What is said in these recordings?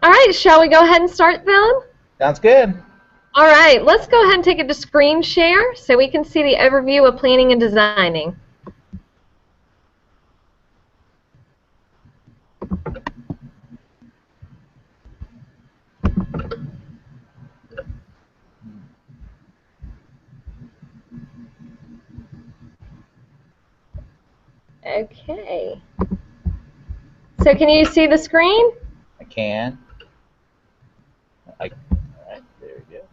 All right, shall we go ahead and start then? Sounds good. All right, let's go ahead and take it to screen share so we can see the overview of planning and designing. Okay. So can you see the screen? I can. All right, there we go.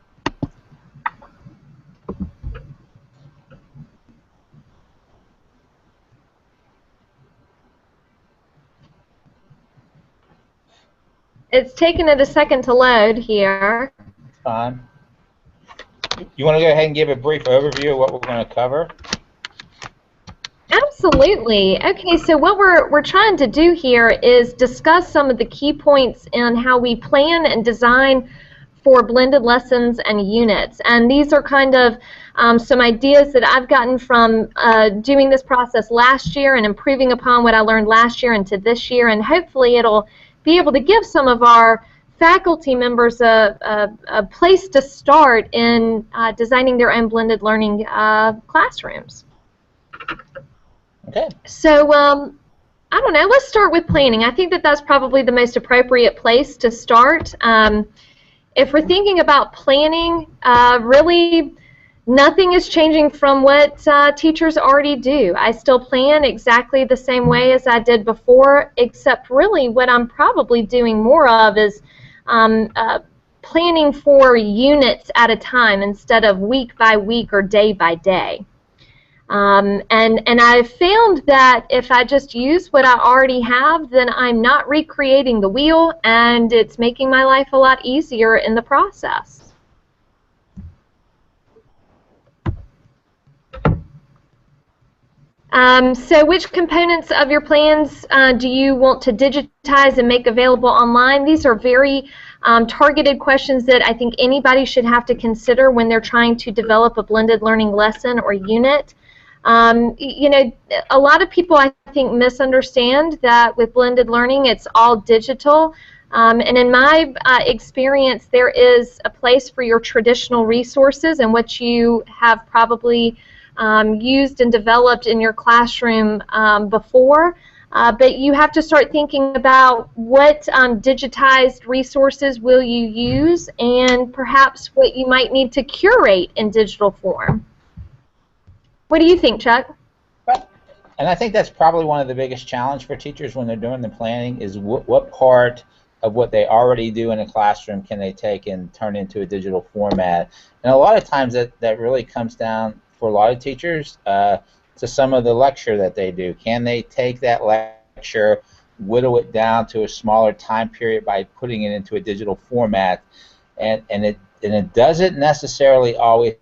It's taken it a second to load here. Fine. You want to go ahead and give a brief overview of what we're going to cover? Absolutely. Okay, so what we're trying to do here is discuss some of the key points in how we plan and design for blended lessons and units. And these are kind of some ideas that I've gotten from doing this process last year and improving upon what I learned last year into this year, and hopefully it'll be able to give some of our faculty members a place to start in designing their own blended learning classrooms. Okay. So, I don't know, let's start with planning. I think that that's probably the most appropriate place to start. If we're thinking about planning, really nothing is changing from what teachers already do. I still plan exactly the same way as I did before, except really what I'm probably doing more of is planning for units at a time instead of week by week or day by day. And I've found that if I just use what I already have, then I'm not recreating the wheel, and it's making my life a lot easier in the process. So which components of your plans do you want to digitize and make available online? These are very targeted questions that I think anybody should have to consider when they're trying to develop a blended learning lesson or unit. You know, a lot of people, I think, misunderstand that with blended learning it's all digital. And in my experience, there is a place for your traditional resources and what you have probably used and developed in your classroom before. But you have to start thinking about what digitized resources will you use and perhaps what you might need to curate in digital form. What do you think, Chuck? And I think that's probably one of the biggest challenges for teachers when they're doing the planning is what part of what they already do in a classroom can they take and turn into a digital format. And a lot of times that really comes down for a lot of teachers to some of the lecture that they do. Can they take that lecture, whittle it down to a smaller time period by putting it into a digital format? And it doesn't necessarily always,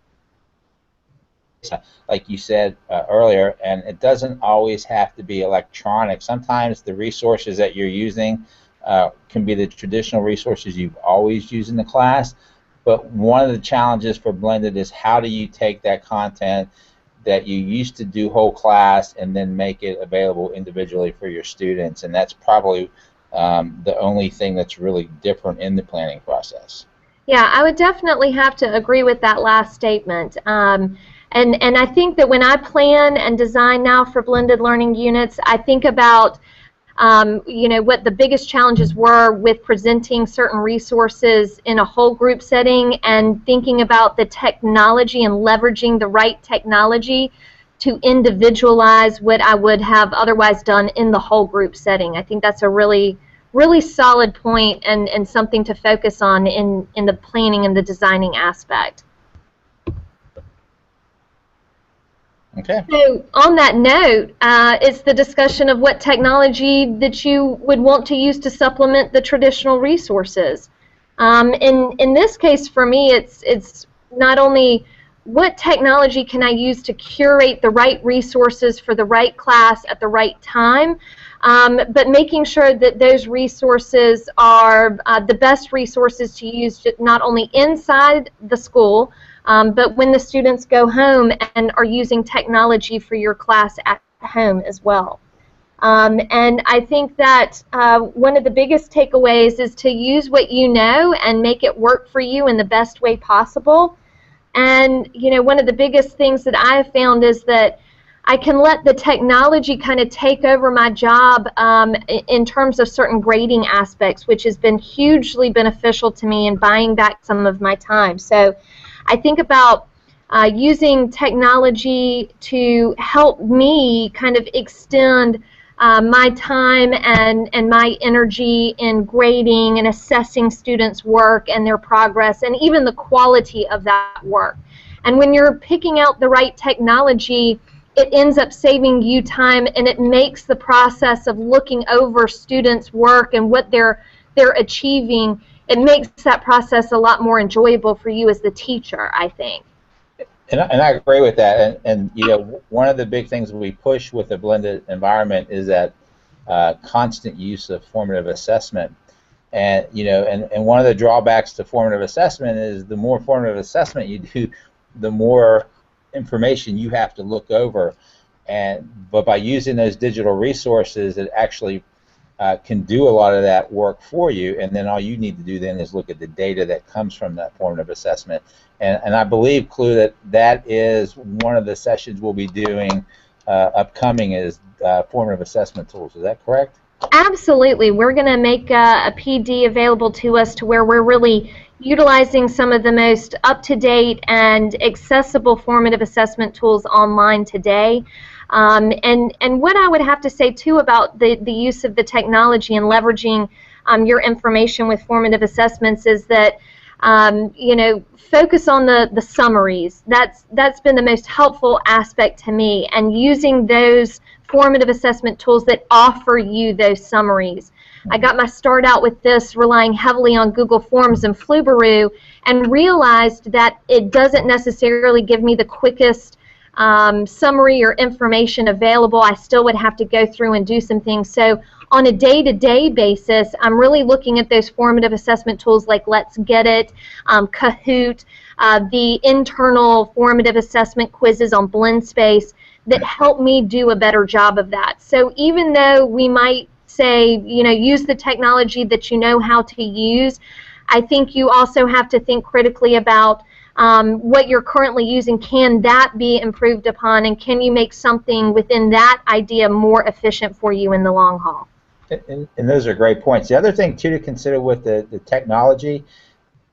like you said earlier, and it doesn't always have to be electronic. Sometimes the resources that you're using can be the traditional resources you've always used in the class, but one of the challenges for blended is how do you take that content that you used to do whole class and then make it available individually for your students, and that's probably the only thing that's really different in the planning process. Yeah, I would definitely have to agree with that last statement. And I think that when I plan and design now for blended learning units, I think about you know, what the biggest challenges were with presenting certain resources in a whole group setting and thinking about the technology and leveraging the right technology to individualize what I would have otherwise done in the whole group setting. I think that's a really solid point and something to focus on in the planning and the designing aspect. Okay. So on that note, it's the discussion of what technology that you would want to use to supplement the traditional resources. In this case, for me, it's not only what technology can I use to curate the right resources for the right class at the right time, but making sure that those resources are the best resources to use not only inside the school, but when the students go home and are using technology for your class at home as well. And I think that one of the biggest takeaways is to use what you know and make it work for you in the best way possible. And, you know, one of the biggest things that I have found is that I can let the technology kind of take over my job in terms of certain grading aspects, which has been hugely beneficial to me in buying back some of my time. So I think about using technology to help me kind of extend my time and my energy in grading and assessing students' work and their progress and even the quality of that work. And when you're picking out the right technology, it ends up saving you time, and it makes the process of looking over students' work and what they're achieving, it makes that process a lot more enjoyable for you as the teacher, I think. And I agree with that. And you know, one of the big things we push with a blended environment is that constant use of formative assessment. And you know, and one of the drawbacks to formative assessment is the more formative assessment you do, the more information you have to look over. But by using those digital resources, it actually can do a lot of that work for you, and then all you need to do then is look at the data that comes from that formative assessment. And I believe, Clue, that is one of the sessions we'll be doing upcoming is formative assessment tools. Is that correct? Absolutely. We're going to make a PD available to us to where we're really utilizing some of the most up-to-date and accessible formative assessment tools online today. And what I would have to say, too, about the use of the technology and leveraging your information with formative assessments is that, you know, focus on the summaries. That's been the most helpful aspect to me, and using those formative assessment tools that offer you those summaries. I got my start out with this relying heavily on Google Forms and Flubaroo, and realized that it doesn't necessarily give me the quickest summary or information available. I still would have to go through and do some things. So on a day-to-day basis, I'm really looking at those formative assessment tools like Let's Get It, Kahoot, the internal formative assessment quizzes on BlendSpace that help me do a better job of that. So even though we might say, you know, use the technology that you know how to use, I think you also have to think critically about what you're currently using. Can that be improved upon, and can you make something within that idea more efficient for you in the long haul? And those are great points. The other thing, too, to consider with the technology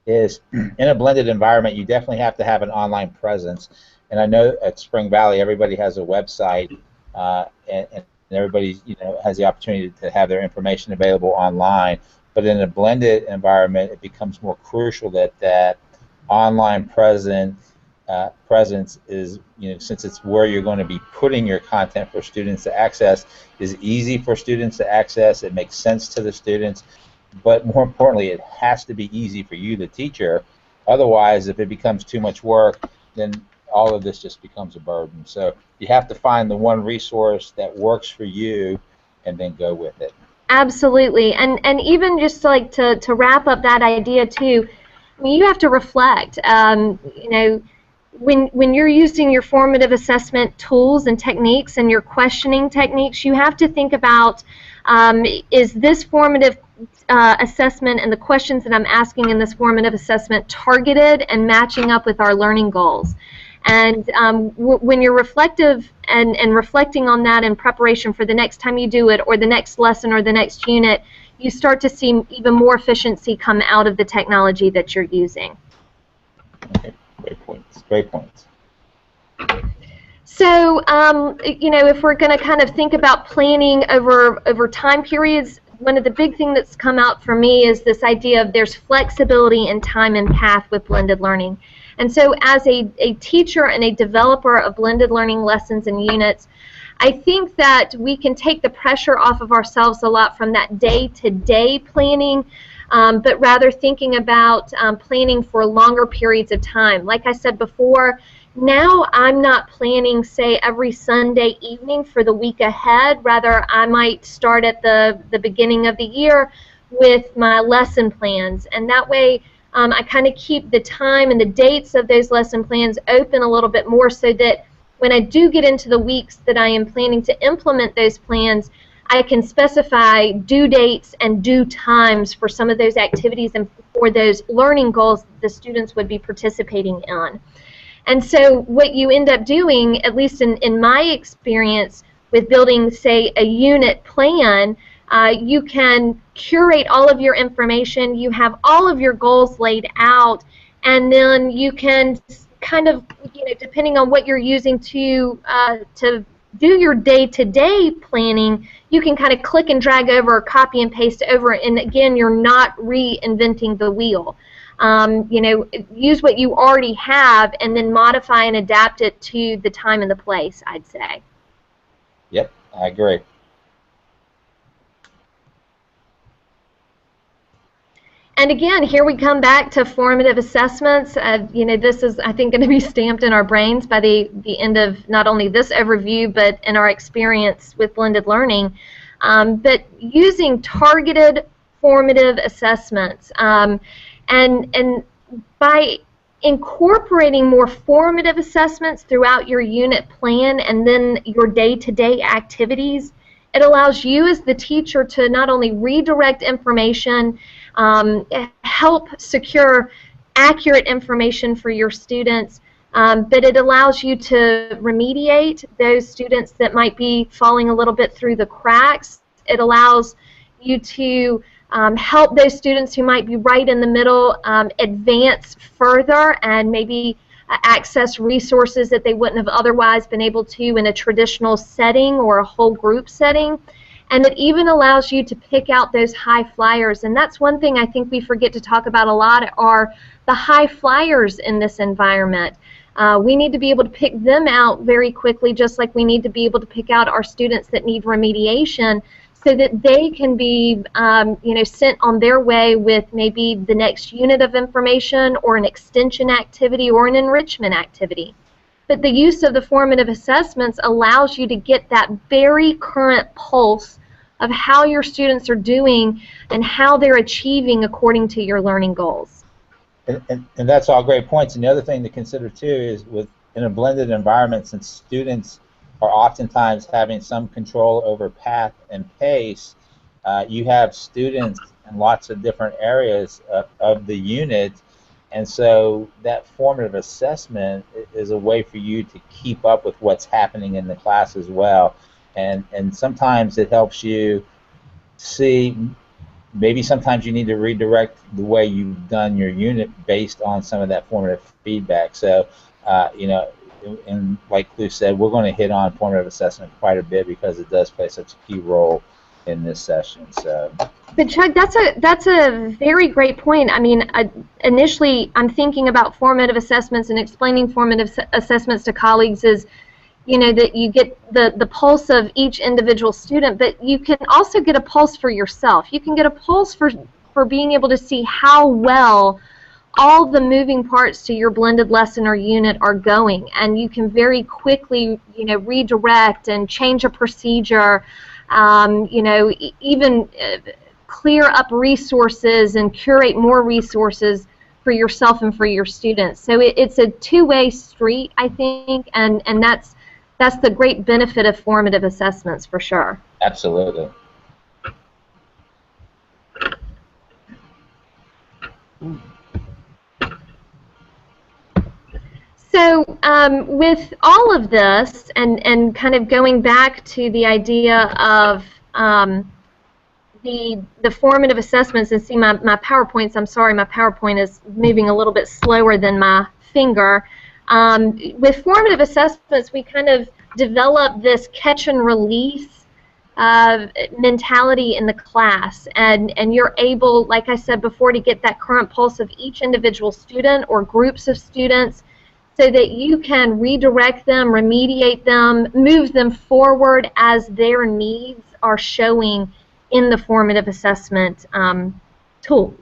is in a blended environment, you definitely have to have an online presence. And I know at Spring Valley, everybody has a website, and everybody, you know, has the opportunity to have their information available online. But in a blended environment, it becomes more crucial that that online presence is, you know, since it's where you're going to be putting your content for students to access, is easy for students to access. It makes sense to the students, but more importantly, it has to be easy for you, the teacher. Otherwise, if it becomes too much work, then all of this just becomes a burden. So you have to find the one resource that works for you and then go with it. Absolutely. And even just like to wrap up that idea too, I mean, you have to reflect. You know, when you're using your formative assessment tools and techniques and your questioning techniques, you have to think about, is this formative assessment and the questions that I'm asking in this formative assessment targeted and matching up with our learning goals? And when you're reflective and reflecting on that in preparation for the next time you do it, or the next lesson or the next unit, you start to see even more efficiency come out of the technology that you're using. Okay, great points. Great points. So, you know, if we're going to kind of think about planning over time periods, one of the big things that's come out for me is this idea of there's flexibility in time and path with blended learning. And so as a teacher and a developer of blended learning lessons and units, I think that we can take the pressure off of ourselves a lot from that day-to-day planning, but rather thinking about planning for longer periods of time. Like I said before, now I'm not planning, say, every Sunday evening for the week ahead. Rather, I might start at the beginning of the year with my lesson plans, and that way I kind of keep the time and the dates of those lesson plans open a little bit more, so that when I do get into the weeks that I am planning to implement those plans, I can specify due dates and due times for some of those activities and for those learning goals the students would be participating in. And so what you end up doing, at least in my experience with building, say, a unit plan, you can curate all of your information, you have all of your goals laid out, and then you can kind of, depending on what you're using to do your day-to-day planning, you can kind of click and drag over or copy and paste over, and again, you're not reinventing the wheel. Use what you already have and then modify and adapt it to the time and the place, I'd say. Yep, I agree. And again, here we come back to formative assessments. This is, I think, going to be stamped in our brains by the end of not only this overview, but in our experience with blended learning. But using targeted formative assessments, and by incorporating more formative assessments throughout your unit plan and then your day-to-day activities, it allows you as the teacher to not only redirect information, help secure accurate information for your students, but it allows you to remediate those students that might be falling a little bit through the cracks. It allows you to help those students who might be right in the middle advance further and maybe access resources that they wouldn't have otherwise been able to in a traditional setting or a whole group setting. And it even allows you to pick out those high flyers. And that's one thing I think we forget to talk about a lot are the high flyers in this environment. We need to be able to pick them out very quickly, just like we need to be able to pick out our students that need remediation so that they can be sent on their way with maybe the next unit of information or an extension activity or an enrichment activity. But the use of the formative assessments allows you to get that very current pulse of how your students are doing and how they're achieving according to your learning goals. And that's all great points. And the other thing to consider too is in a blended environment, since students are oftentimes having some control over path and pace, you have students in lots of different areas of the unit. And so that formative assessment is a way for you to keep up with what's happening in the class as well. And sometimes it helps you see, maybe sometimes you need to redirect the way you've done your unit based on some of that formative feedback. So, and like Lou said, we're going to hit on formative assessment quite a bit because it does play such a key role in this session. So. But Chuck, that's a very great point. I mean, initially I'm thinking about formative assessments and explaining formative assessments to colleagues is, that you get the pulse of each individual student, but you can also get a pulse for yourself. You can get a pulse for being able to see how well all the moving parts to your blended lesson or unit are going, and you can very quickly, redirect and change a procedure, even clear up resources and curate more resources for yourself and for your students. So it's a two-way street, I think, and that's the great benefit of formative assessments for sure. Absolutely. So with all of this and kind of going back to the idea of the formative assessments, and see my PowerPoints, I'm sorry, my PowerPoint is moving a little bit slower than my finger. With formative assessments, we kind of develop this catch and release mentality in the class, and you're able, like I said before, to get that current pulse of each individual student or groups of students so that you can redirect them, remediate them, move them forward as their needs are showing in the formative assessment tools.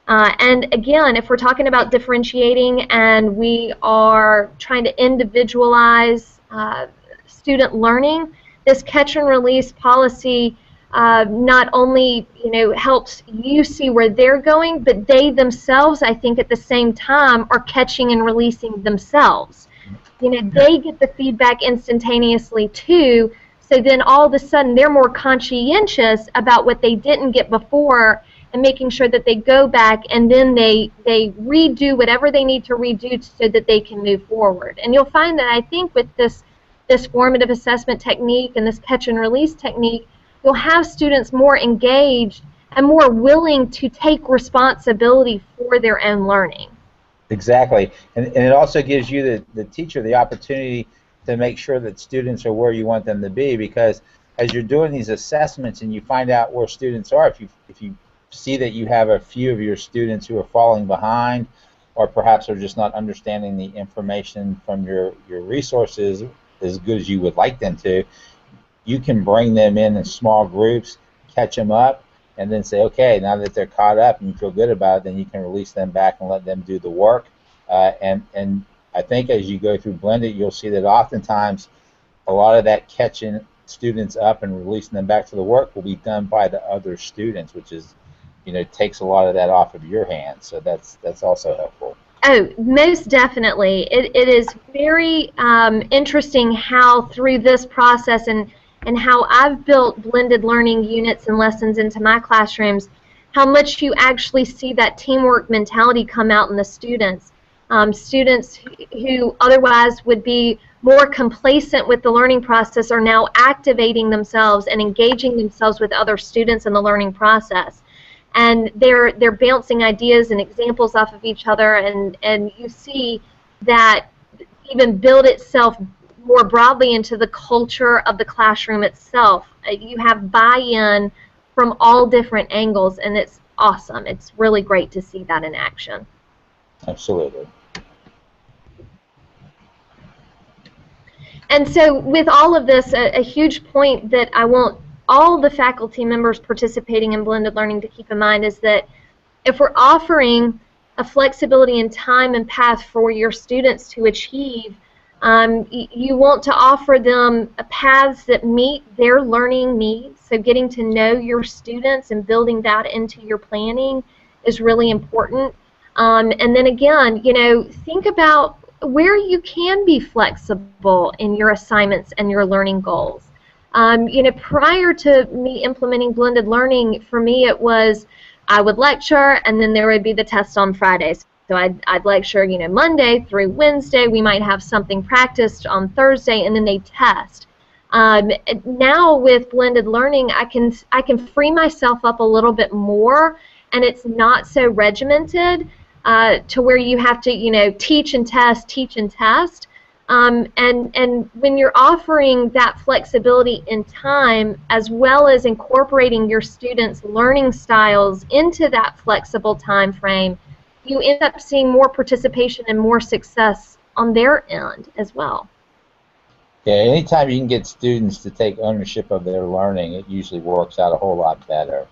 And again, if we're talking about differentiating and we are trying to individualize student learning, this catch and release policy not only helps you see where they're going, but they themselves, I think, at the same time are catching and releasing themselves. They get the feedback instantaneously too, So then all of a sudden they're more conscientious about what they didn't get before, and making sure that they go back and then they redo whatever they need to redo so that they can move forward. And you'll find that I think with this formative assessment technique and this catch and release technique, you'll have students more engaged and more willing to take responsibility for their own learning. Exactly. And it also gives you, the teacher, the opportunity to make sure that students are where you want them to be, because as you're doing these assessments and you find out where students are, if you see that you have a few of your students who are falling behind, or perhaps are just not understanding the information from your resources as good as you would like them to, you can bring them in small groups, catch them up, and then say, okay, now that they're caught up and you feel good about it, then you can release them back and let them do the work. And I think as you go through Blended, you'll see that oftentimes a lot of that catching students up and releasing them back to the work will be done by the other students, which is, takes a lot of that off of your hands. So that's also helpful. Oh, most definitely. It is very interesting how through this process and how I've built blended learning units and lessons into my classrooms, how much you actually see that teamwork mentality come out in the students. Students who otherwise would be more complacent with the learning process are now activating themselves and engaging themselves with other students in the learning process. And they're bouncing ideas and examples off of each other, and you see that even build itself more broadly into the culture of the classroom itself. You have buy-in from all different angles, and it's awesome. It's really great to see that in action. Absolutely. And so with all of this, a huge point that I want all the faculty members participating in blended learning to keep in mind is that if we're offering a flexibility in time and path for your students to achieve, you want to offer them paths that meet their learning needs. So getting to know your students and building that into your planning is really important. And then again, think about where you can be flexible in your assignments and your learning goals. Prior to me implementing blended learning, for me it was I would lecture and then there would be the test on Fridays. So I'd lecture, Monday through Wednesday. We might have something practiced on Thursday, and then they test. Now with blended learning, I can free myself up a little bit more, and it's not so regimented to where you have to, teach and test, teach and test. And when you're offering that flexibility in time, as well as incorporating your students' learning styles into that flexible time frame, you end up seeing more participation and more success on their end as well. Yeah, anytime you can get students to take ownership of their learning, it usually works out a whole lot better.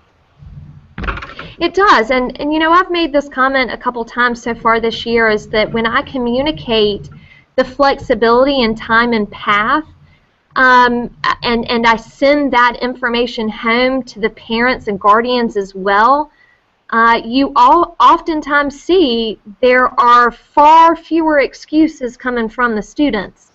It does, and I've made this comment a couple times so far this year, is that when I communicate the flexibility in time and path, and I send that information home to the parents and guardians as well, you all oftentimes see there are far fewer excuses coming from the students.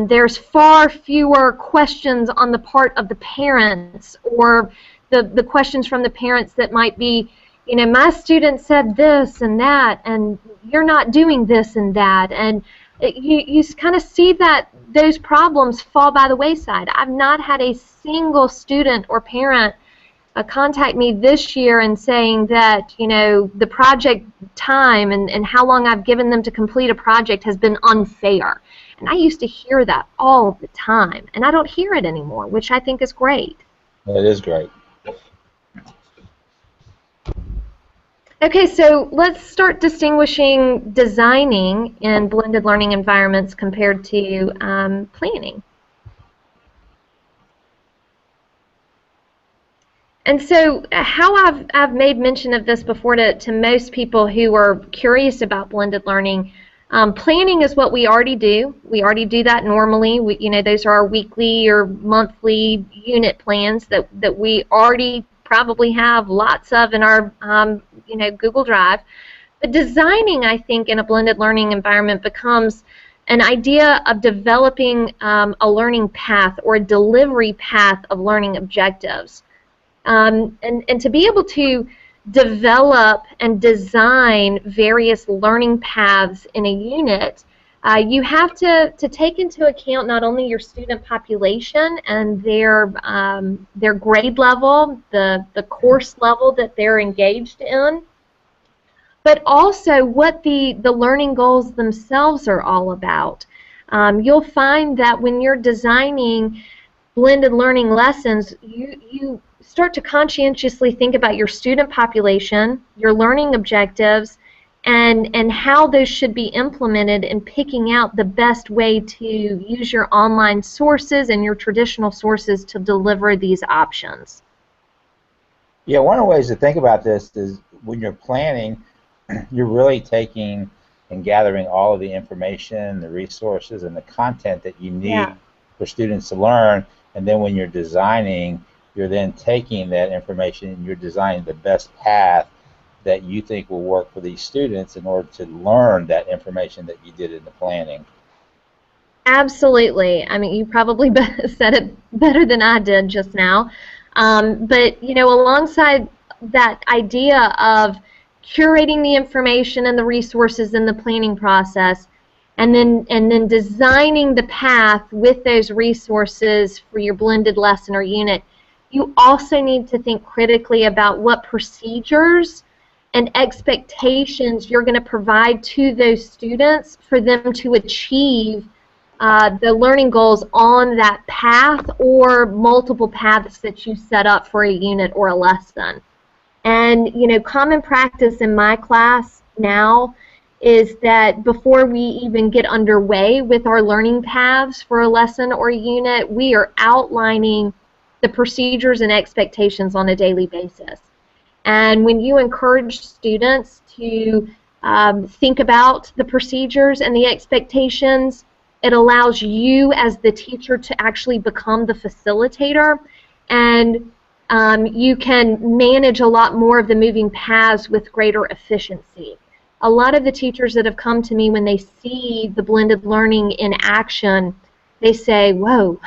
There's far fewer questions on the part of the parents, or the questions from the parents that might be, my student said this and that, and you're not doing this and that, and you kind of see that those problems fall by the wayside. I've not had a single student or parent contact me this year and saying that, the project time and how long I've given them to complete a project has been unfair. And I used to hear that all the time, and I don't hear it anymore, which I think is great. It is great. Okay, so let's start distinguishing designing in blended learning environments compared to planning. And so how I've made mention of this before to most people who are curious about blended learning, planning is what we already do. We already do that normally. Those are our weekly or monthly unit plans that we already probably have lots of in our Google Drive. But designing, I think, in a blended learning environment becomes an idea of developing a learning path or a delivery path of learning objectives. And to be able to develop and design various learning paths in a unit, you have to take into account not only your student population and their grade level, the course level that they're engaged in, but also what the learning goals themselves are all about. You'll find that when you're designing blended learning lessons, you start to conscientiously think about your student population, your learning objectives, and how those should be implemented in picking out the best way to use your online sources and your traditional sources to deliver these options. Yeah, one of the ways to think about this is when you're planning, you're really taking and gathering all of the information, the resources, and the content that you need for students to learn. And then when you're designing, you're then taking that information and you're designing the best path that you think will work for these students in order to learn that information that you did in the planning. Absolutely. I mean, you probably said it better than I did just now. But, you know, alongside that idea of curating the information and the resources in the planning process, and then designing the path with those resources for your blended lesson or unit, you also need to think critically about what procedures and expectations you're going to provide to those students for them to achieve the learning goals on that path or multiple paths that you set up for a unit or a lesson. And, you know, common practice in my class now is that before we even get underway with our learning paths for a lesson or a unit, we are outlining the procedures and expectations on a daily basis. And when you encourage students to think about the procedures and the expectations, it allows you as the teacher to actually become the facilitator, and you can manage a lot more of the moving paths with greater efficiency. A lot of the teachers that have come to me, when they see the blended learning in action, they say, whoa,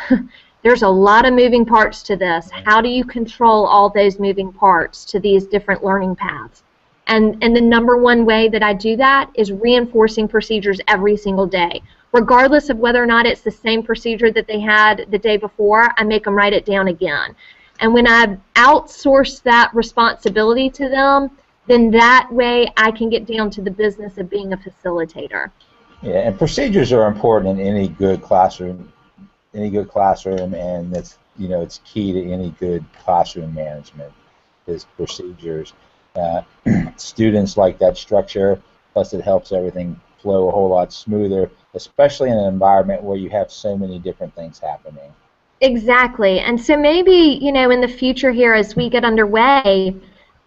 there's a lot of moving parts to this. How do you control all those moving parts to these different learning paths? And the number one way that I do that is reinforcing procedures every single day. Regardless of whether or not it's the same procedure that they had the day before, I make them write it down again. And when I outsource that responsibility to them, then that way I can get down to the business of being a facilitator. Yeah, and procedures are important in any good classroom. And it's, you know, it's key to any good classroom management is procedures. Students like that structure, plus it helps everything flow a whole lot smoother, especially in an environment where you have so many different things happening. Exactly. And so maybe, you know, in the future here as we get underway,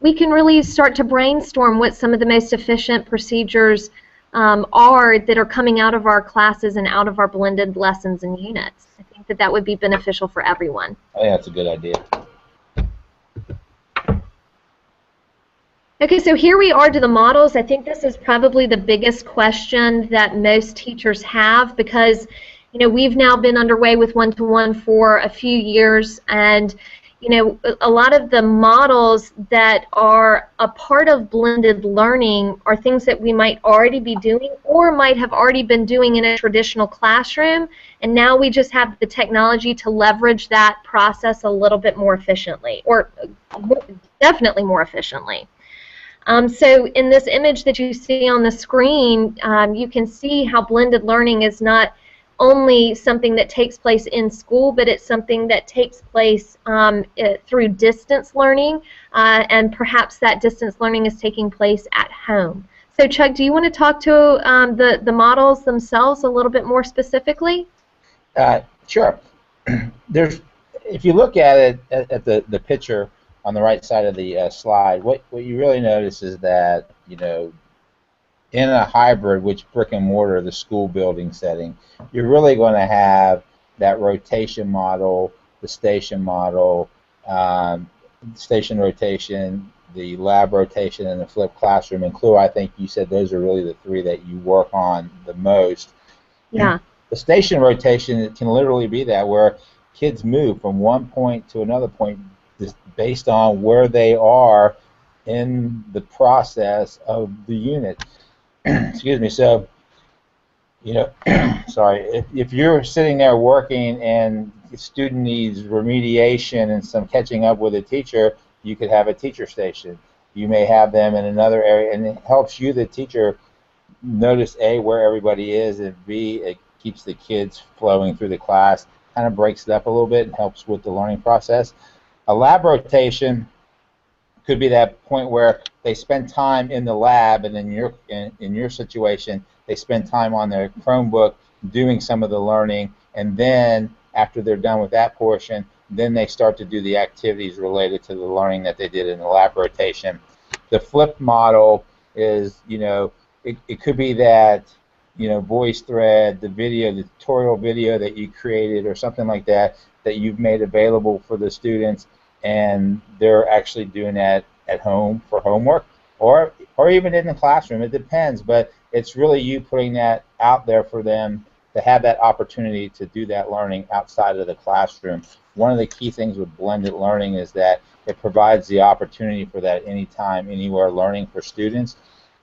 we can really start to brainstorm what some of the most efficient procedures are that are coming out of our classes and out of our blended lessons and units. I think that that would be beneficial for everyone. I think that's a good idea. Okay, so here we are to the models. I think this is probably the biggest question that most teachers have because, you know, we've now been underway with one-to-one for a few years, and, you know, a lot of the models that are a part of blended learning are things that we might already be doing or might have already been doing in a traditional classroom, and now we just have the technology to leverage that process a little bit more efficiently, or definitely more efficiently. So in this image that you see on the screen, you can see how blended learning is not only something that takes place in school, but it's something that takes place through distance learning, and perhaps that distance learning is taking place at home. So Chuck, do you want to talk to the models themselves a little bit more specifically? Sure. If you look at it, at the picture on the right side of the slide, what you really notice is that, you know, in a hybrid, which brick and mortar, the school building setting, you're really going to have that rotation model, the station model, station rotation, the lab rotation, and the flipped classroom. And Clue, I think you said those are really the three that you work on the most. Yeah. The station rotation, it can literally be that, where kids move from one point to another point just based on where they are in the process of the unit. Excuse me. So, you know, sorry, if you're sitting there working and the student needs remediation and some catching up with a teacher, you could have a teacher station. You may have them in another area, and it helps you, the teacher, notice A, where everybody is, and B, it keeps the kids flowing through the class, kind of breaks it up a little bit and helps with the learning process. A lab rotation could be that point where they spend time in the lab, and in your situation, they spend time on their Chromebook doing some of the learning, and then after they're done with that portion, then they start to do the activities related to the learning that they did in the lab rotation. The flipped model is, it could be that, VoiceThread, the video, the tutorial video that you created or something like that, that you've made available for the students, and they're actually doing that at home for homework, or even in the classroom. It depends, but it's really you putting that out there for them to have that opportunity to do that learning outside of the classroom. One of the key things with blended learning is that it provides the opportunity for that anytime, anywhere learning for students.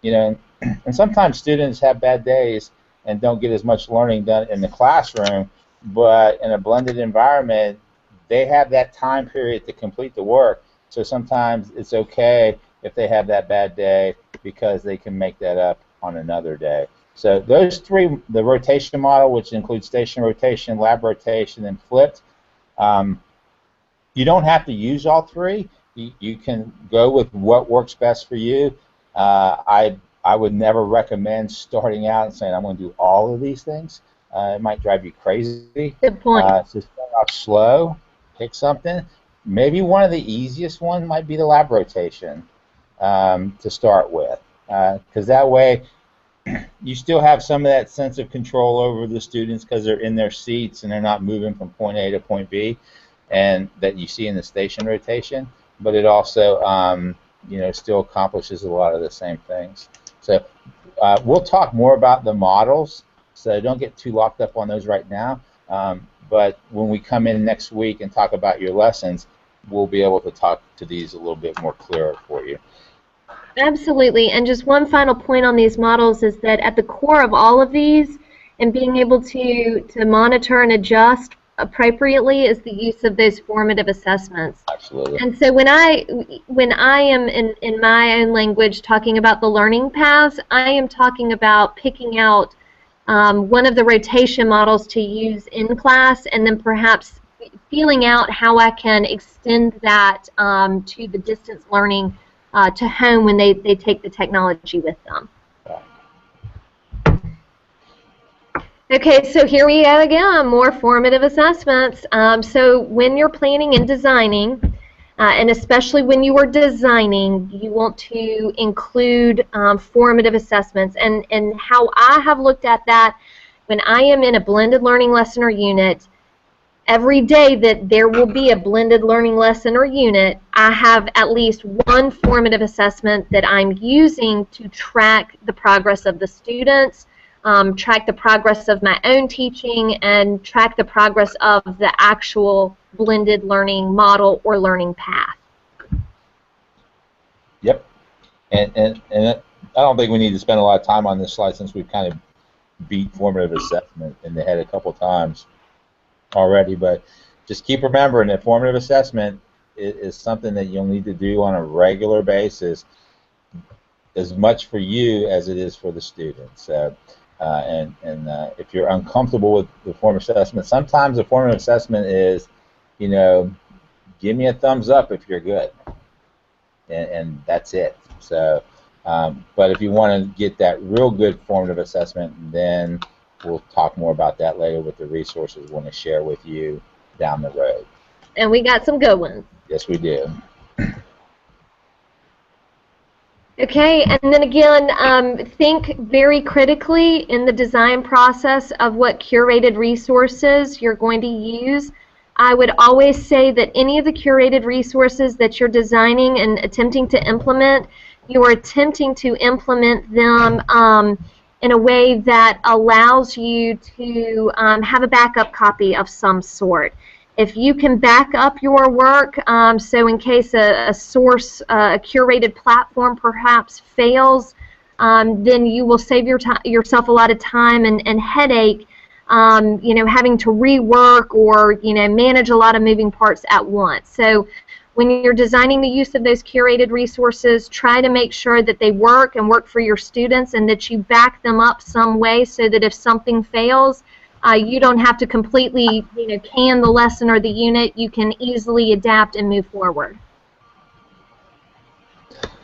And sometimes students have bad days and don't get as much learning done in the classroom, but in a blended environment, they have that time period to complete the work. So sometimes it's okay if they have that bad day, because they can make that up on another day. So those three, the rotation model, which includes station rotation, lab rotation, and flipped, you don't have to use all three. You can go with what works best for you. I would never recommend starting out and saying, I'm going to do all of these things. It might drive you crazy. Good point. So start off slow, pick something. Maybe one of the easiest ones might be the lab rotation to start with, because that way you still have some of that sense of control over the students, because they're in their seats and they're not moving from point A to point B, and that you see in the station rotation. But it also, still accomplishes a lot of the same things. So we'll talk more about the models, so don't get too locked up on those right now. But when we come in next week and talk about your lessons, we'll be able to talk to these a little bit more clearer for you. Absolutely. And just one final point on these models is that at the core of all of these, and being able to monitor and adjust appropriately, is the use of those formative assessments. Absolutely. And so when I am in my own language talking about the learning paths, I am talking about picking out one of the rotation models to use in class, and then perhaps feeling out how I can extend that to the distance learning to home when they take the technology with them. Okay, so here we go again, more formative assessments. So when you're planning and designing, and especially when you are designing, you want to include formative assessments. And how I have looked at that, when I am in a blended learning lesson or unit, every day that there will be a blended learning lesson or unit, I have at least one formative assessment that I'm using to track the progress of the students, track the progress of my own teaching, and track the progress of the actual blended learning model or learning path. Yep. And I don't think we need to spend a lot of time on this slide, since we've kind of beat formative assessment in the head a couple times already. But just keep remembering that formative assessment is something that you'll need to do on a regular basis, as much for you as it is for the students. If you're uncomfortable with the formative assessment, sometimes the formative assessment is, give me a thumbs up if you're good, and that's it. So, but if you want to get that real good formative assessment, then we'll talk more about that later with the resources we want to share with you down the road. And we got some good ones. Yes, we do. Okay, and then again, think very critically in the design process of what curated resources you're going to use. I would always say that any of the curated resources that you're designing and attempting to implement, you are attempting to implement them in a way that allows you to have a backup copy of some sort. If you can back up your work, so in case a source, a curated platform perhaps fails, then you will save yourself a lot of time and headache, having to rework or, manage a lot of moving parts at once. So when you're designing the use of those curated resources, try to make sure that they work and work for your students, and that you back them up some way so that if something fails, you don't have to completely, can the lesson or the unit. You can easily adapt and move forward.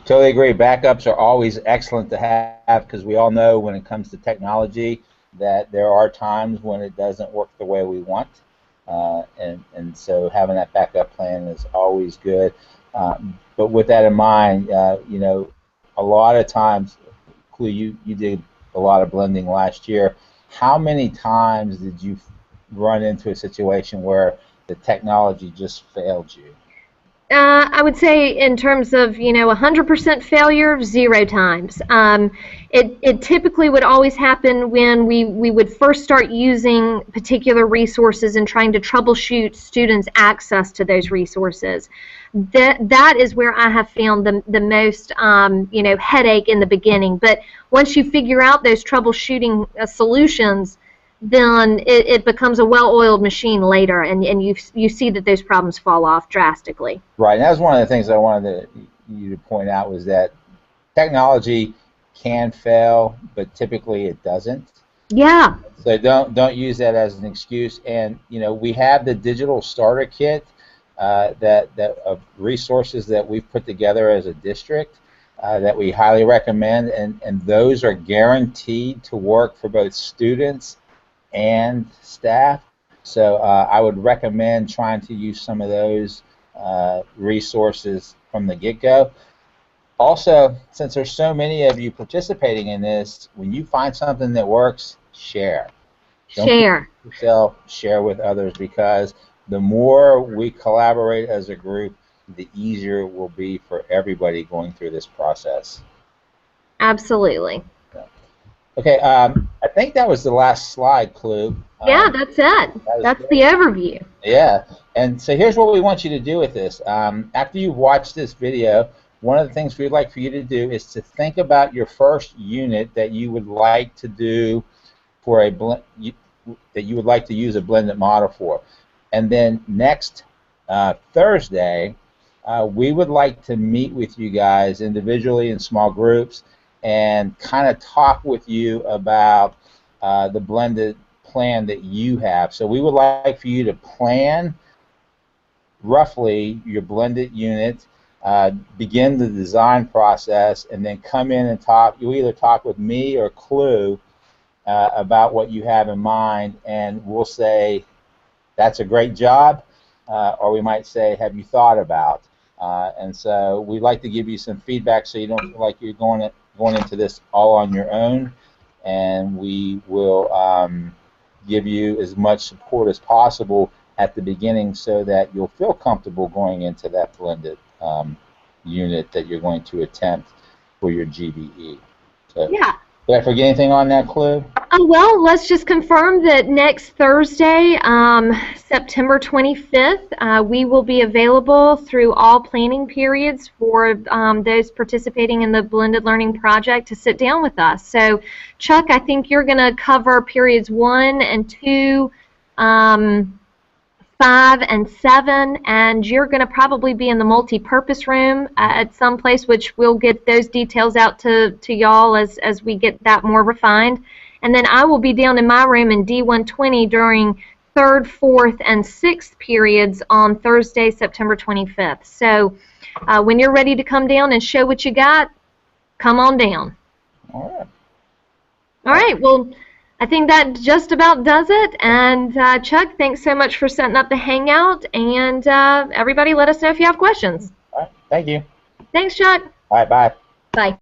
Totally agree. Backups are always excellent to have, because we all know when it comes to technology that there are times when it doesn't work the way we want. And so having that backup plan is always good. But with that in mind, a lot of times, Clue, you did a lot of blending last year. How many times did you run into a situation where the technology just failed you? I would say in terms of, 100% failure, 0 times. It typically would always happen when we would first start using particular resources and trying to troubleshoot students' access to those resources. That is where I have found the most, headache in the beginning. But once you figure out those troubleshooting solutions, then it becomes a well-oiled machine later, and you see that those problems fall off drastically. Right, and that was one of the things I wanted you to point out, was that technology can fail, but typically it doesn't. Yeah. So don't use that as an excuse. And we have the digital starter kit that of resources that we've put together as a district that we highly recommend, and those are guaranteed to work for both students and staff. So I would recommend trying to use some of those resources from the get-go. Also, since there's so many of you participating in this, when you find something that works, share. Share. Share with others, because the more we collaborate as a group, the easier it will be for everybody going through this process. Absolutely. Okay, I think that was the last slide, Clue. Yeah, that's it. That's the overview. Yeah, and so here's what we want you to do with this. After you've watched this video, one of the things we'd like for you to do is to think about your first unit that you would like to do for that you would like to use a blended model for. And then next Thursday, we would like to meet with you guys individually in small groups and kind of talk with you about the blended plan that you have. So we would like for you to plan roughly your blended unit, begin the design process, and then come in and talk. You either talk with me or Clue about what you have in mind, and we'll say, that's a great job, or we might say, have you thought about? And so we'd like to give you some feedback so you don't feel like you're going into this all on your own, and we will give you as much support as possible at the beginning so that you'll feel comfortable going into that blended unit that you're going to attempt for your GBE. So, yeah. Did I forget anything on that, Clue? Well, let's just confirm that next Thursday, September 25th, we will be available through all planning periods for those participating in the Blended Learning Project to sit down with us. So, Chuck, I think you're going to cover periods 1 and 2, 5 and 7, and you're going to probably be in the multi-purpose room at some place, which we'll get those details out to y'all as we get that more refined. And then I will be down in my room in D120 during 3rd, 4th, and 6th periods on Thursday, September 25th. So when you're ready to come down and show what you got, come on down. All right. All right. Well, I think that just about does it. And Chuck, thanks so much for setting up the Hangout. And everybody, let us know if you have questions. All right. Thank you. Thanks, Chuck. All right. Bye. Bye.